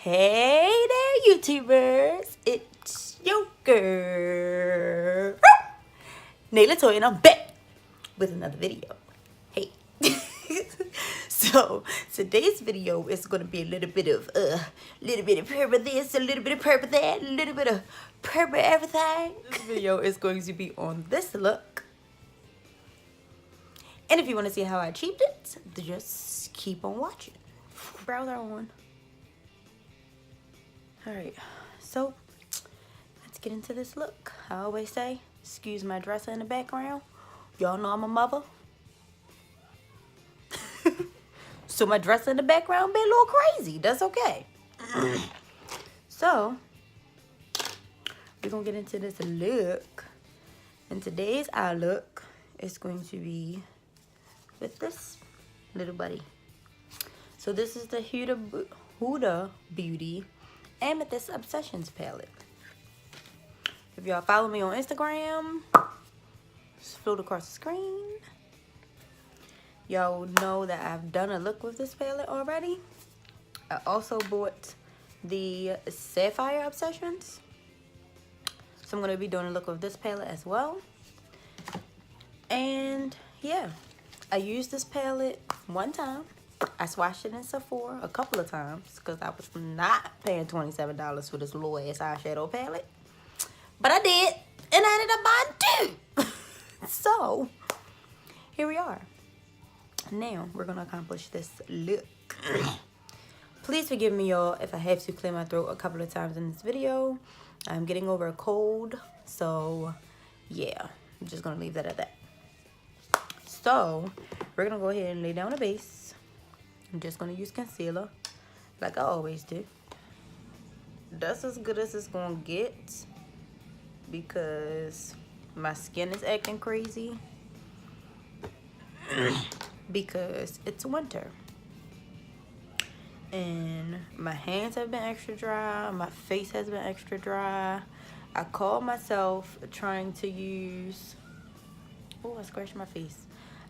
Hey there, YouTubers! It's your girl, NaeLatoye, and I'm back with another video. Hey. So today's video is gonna be a little bit of purple this, a little bit of purple that, a little bit of purple everything. This video is going to be on this look. And if you want to see how I achieved it, just keep on watching. Browser on. Alright, so let's get into this look. I always say, excuse my dresser in the background. Y'all know I'm a mother. So my dresser in the background be a little crazy. That's okay. So, we're going to get into this look. And today's eye look is going to be with this little buddy. So this is the Huda Beauty Amethyst Obsessions palette. If y'all follow me on Instagram, just float across the screen. Y'all know that I've done a look with this palette already. I also bought the Sapphire Obsessions, so I'm going to be doing a look with this palette as well. And yeah, I used this palette one time. I swatched it in Sephora a couple of times because I was not paying $27 for this low ass eyeshadow palette. But I did, and I ended up buying two. So, here we are. Now, we're going to accomplish this look. Please forgive me, y'all, if I have to clear my throat a couple of times in this video. I'm getting over a cold, so yeah, I'm just going to leave that at that. So, we're going to go ahead and lay down a base. I'm just going to use concealer, like I always do. That's as good as it's going to get because my skin is acting crazy because it's winter. And my hands have been extra dry. My face has been extra dry. I caught myself trying to use... Oh, I scratched my face.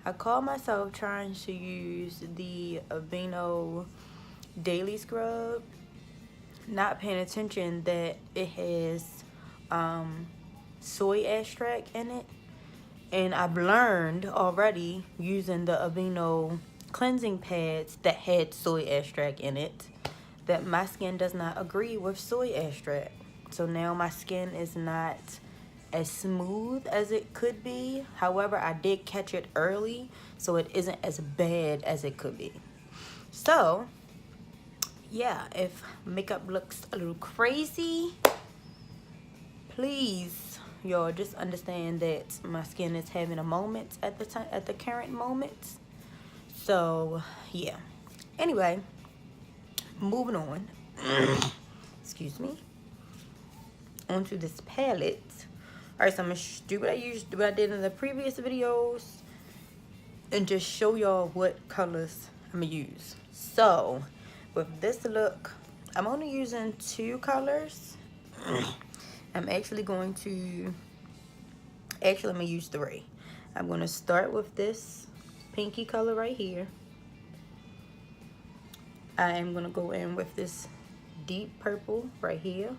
I caught myself trying to use the Aveeno Daily Scrub, not paying attention that it has soy extract in it. And I've learned already using the Aveeno cleansing pads that had soy extract in it that my skin does not agree with soy extract. So now my skin is not as smooth as it could be. However, I did catch it early, so it isn't as bad as it could be. So yeah, if makeup looks a little crazy, please y'all just understand that my skin is having a moment at the current moment. So yeah, anyway, moving on. Excuse me. Onto this palette. Alright, so I'm gonna do what I did in the previous videos and just show y'all what colors I'm gonna use. So with this look, I'm only using two colors. I'm actually going to, I'm gonna use three. I'm gonna start with this pinky color right here. I am gonna go in with this deep purple right here.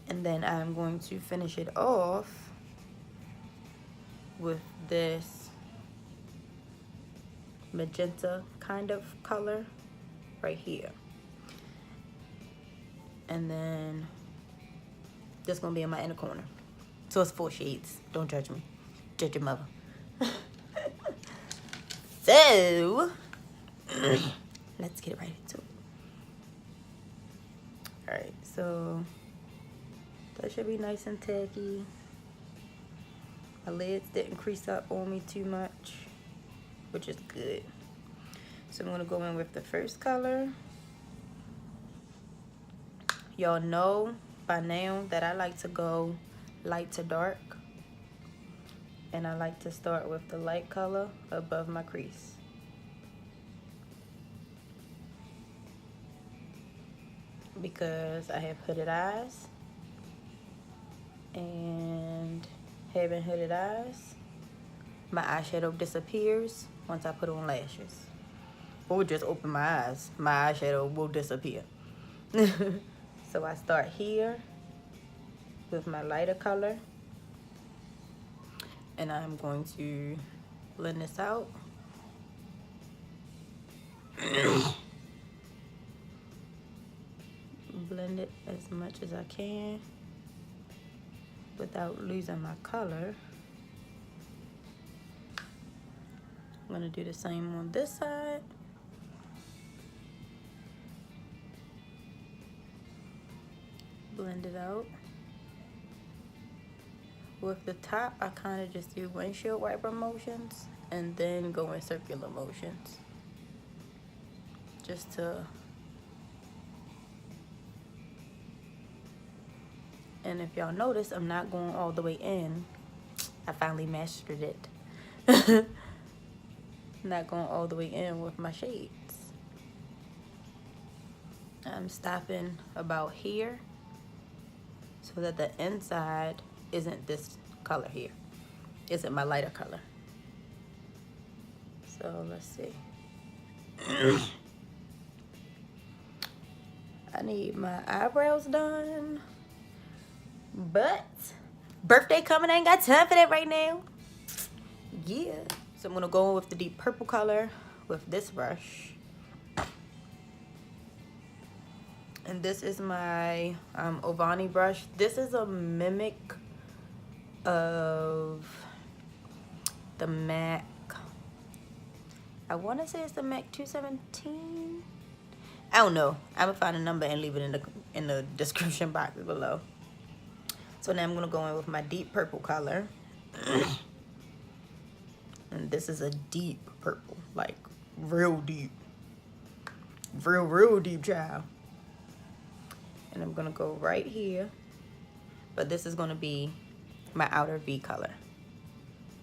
And then I'm going to finish it off with this magenta kind of color right here. And then this gonna be in my inner corner. So it's 4 shades. Don't judge me. Judge your mother. So let's get right into it. Alright, so that should be nice and tacky. My lids didn't crease up on me too much, which is good. So I'm gonna go in with the first color. Y'all know by now that I like to go light to dark. And I like to start with the light color above my crease. Because I have hooded eyes. And having hooded eyes, my eyeshadow disappears once I put on lashes. or just open my eyes, my eyeshadow will disappear. So I start here with my lighter color, and I'm going to blend this out. Blend it as much as I can without losing my color. I'm gonna do the same on this side. Blend it out. With the top, I kind of just do windshield wiper motions and then go in circular motions. Just to... And if y'all notice, I'm not going all the way in. I finally mastered it. Not going all the way in with my shades. I'm stopping about here so that the inside isn't this color here. Isn't my lighter color. So let's see. I need my eyebrows done. But birthday coming, I ain't got time for that right now. Yeah. So I'm gonna go in with the deep purple color with this brush. And this is my Vanity brush. This is a mimic of the MAC. I want to say it's the MAC 217. I don't know. I'm gonna find a number and leave it in the description box below. So now I'm gonna go in with my deep purple color. And this is a deep purple, like real deep. Real deep, child. And I'm gonna go right here. But this is gonna be my outer V color.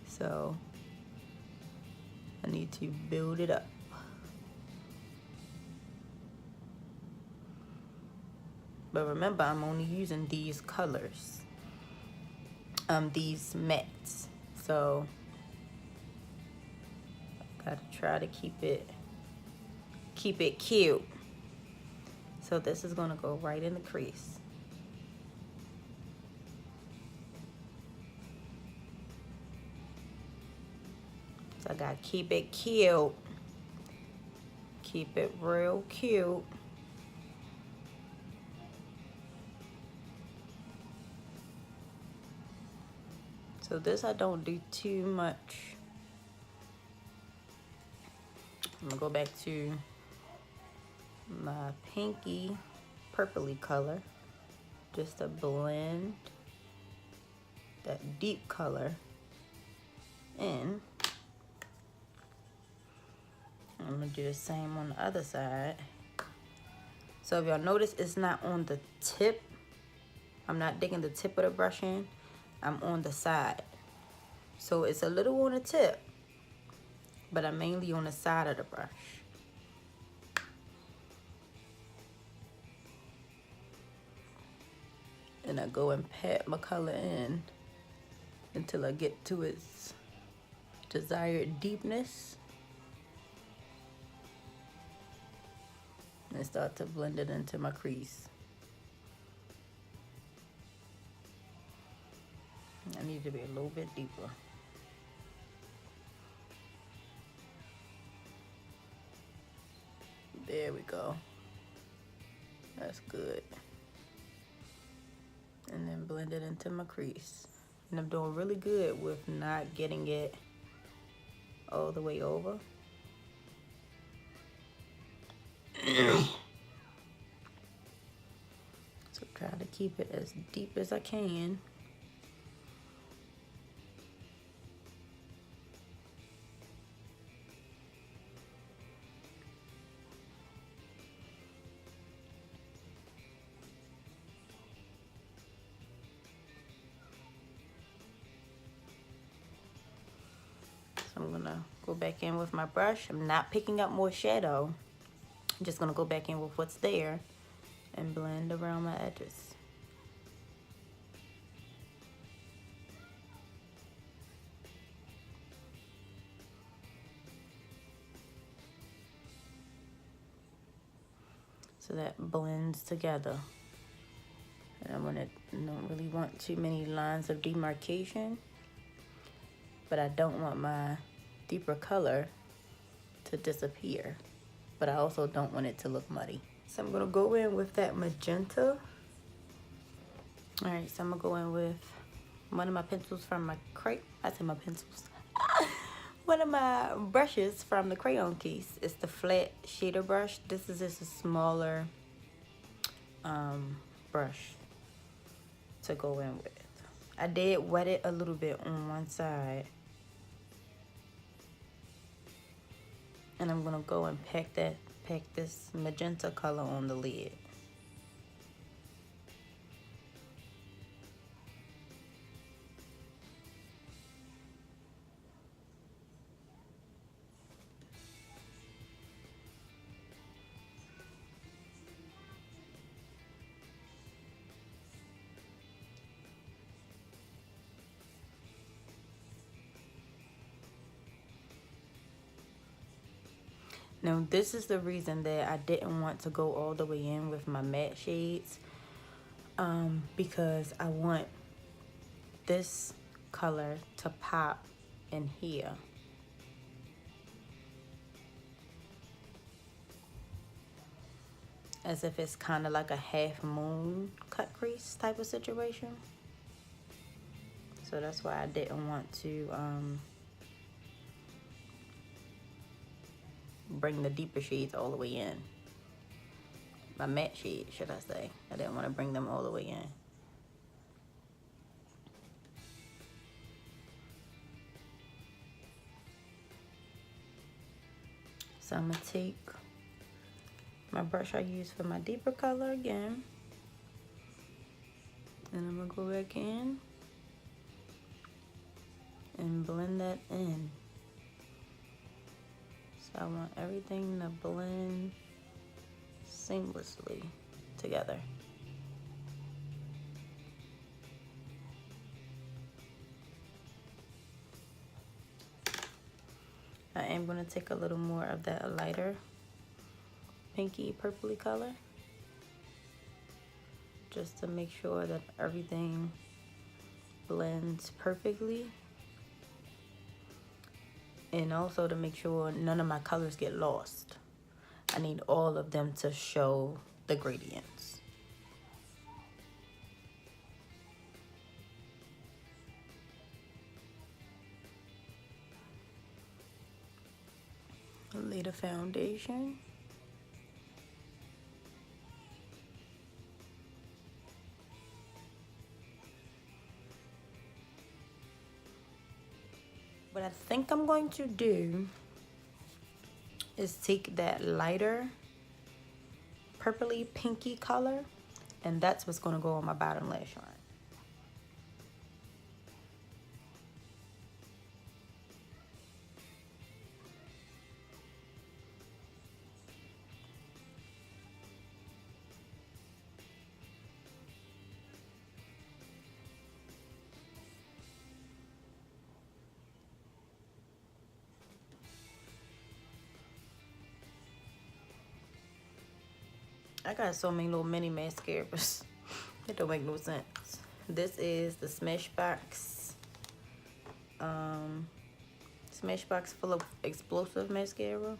So I need to build it up. But remember, I'm only using these colors. These mattes. So gotta try to keep it cute. So this is gonna go right in the crease. So I gotta keep it cute. Keep it real cute. So this I don't do too much. I'm gonna go back to my pinky purpley color just to blend that deep color in. I'm gonna do the same on the other side. So if y'all notice, it's not on the tip. I'm not digging the tip of the brush in. I'm on the side. So it's a little on the tip, but I'm mainly on the side of the brush. And I go and pat my color in until I get to its desired deepness. And start to blend it into my crease. I need to be a little bit deeper. There we go. That's good. And then blend it into my crease. And I'm doing really good with not getting it all the way over. So try to keep it as deep as I can. I'm gonna go back in with my brush. I'm not picking up more shadow. I'm just gonna go back in with what's there and blend around my edges. so that blends together. And I don't really want too many lines of demarcation, but I don't want my deeper color to disappear, but I also don't want it to look muddy. So I'm gonna go in with that magenta. All right, so I'm gonna go in with one of my pencils from my one of my brushes from the crayon case. It's the flat shader brush. This is just a smaller brush to go in with. I did wet it a little bit on one side. And I'm gonna go and pack this magenta color on the lid. Now this is the reason that I didn't want to go all the way in with my matte shades, because I want this color to pop in here. As if it's kind of like a half moon cut crease type of situation. So that's why I didn't want to bring the deeper shades all the way in. My matte shades, should I say. I didn't want to bring them all the way in. So I'm gonna take my brush I used for my deeper color again, and I'm gonna go back in and blend that in. So I want everything to blend seamlessly together. I am going to take a little more of that lighter pinky purpley color, just to make sure that everything blends perfectly, and also to make sure none of my colors get lost. I need all of them to show the gradients. Lay the foundation. What I think I'm going to do is take that lighter purpley pinky color, and that's what's going to go on my bottom lash line. I got so many little mini mascaras. It don't make no sense. This is the Smashbox full of explosive mascara.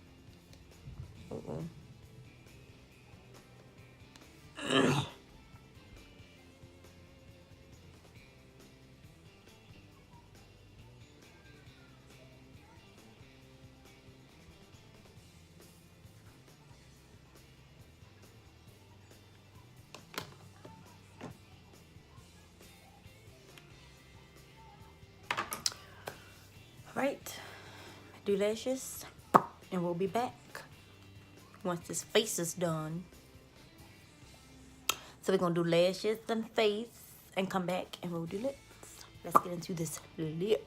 Right, do lashes, and we'll be back once this face is done. So we're gonna do lashes and face and come back and we'll do lips. Let's get into this lip.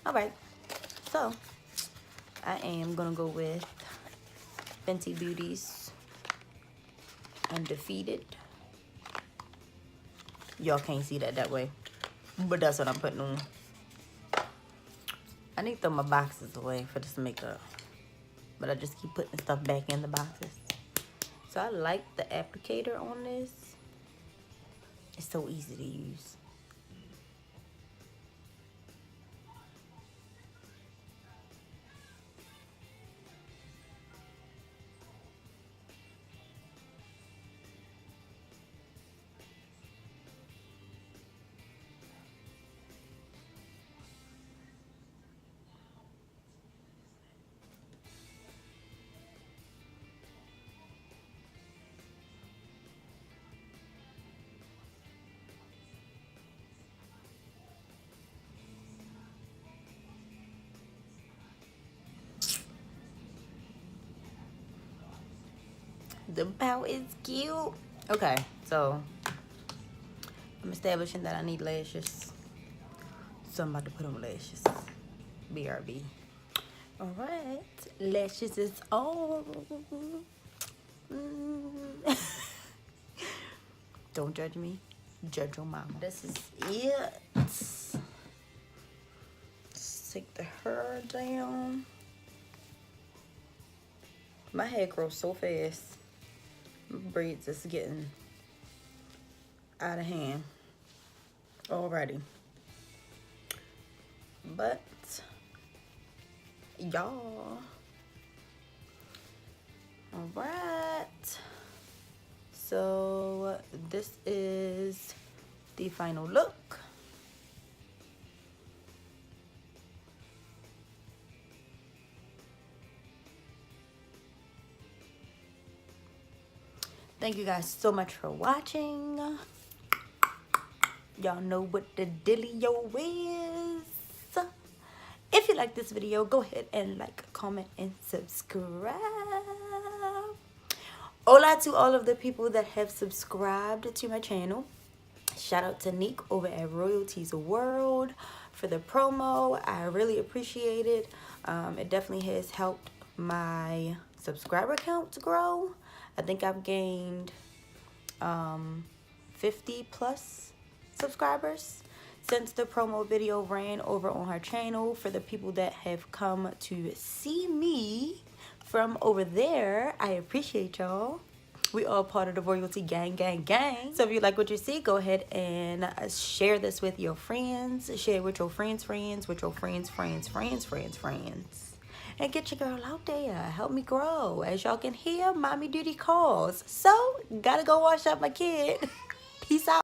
All right, so I am gonna go with Fenty Beauty's Undefeated. Y'all can't see that way, but that's what I'm putting on. I need to throw my boxes away for this makeup. but I just keep putting stuff back in the boxes. So I like the applicator on this. It's so easy to use. The bow is cute. Okay, so I'm establishing that I need lashes. So I'm about to put on lashes. BRB. Alright, lashes is on. Don't judge me, judge your mama. This is it. Let's take the hair down. My hair grows so fast. My braids is getting out of hand already. But y'all, all right, so this is the final look. Thank you guys so much for watching. Y'all know what the dealio is. If you like this video, go ahead and like, comment, and subscribe. Hola to all of the people that have subscribed to my channel. Shout out to Neek over at Royalties World for the promo. I really appreciate it. It definitely has helped my subscriber count to grow. I think I've gained 50 plus subscribers since the promo video ran over on her channel. For the people that have come to see me from over there, I appreciate y'all. We all part of the Royalty gang. So if you like what you see, go ahead and share this with your friends. Share it with your friends, with your friends. And get your girl out there. Help me grow. As y'all can hear, mommy duty calls. So, gotta go wash up my kid. Peace out.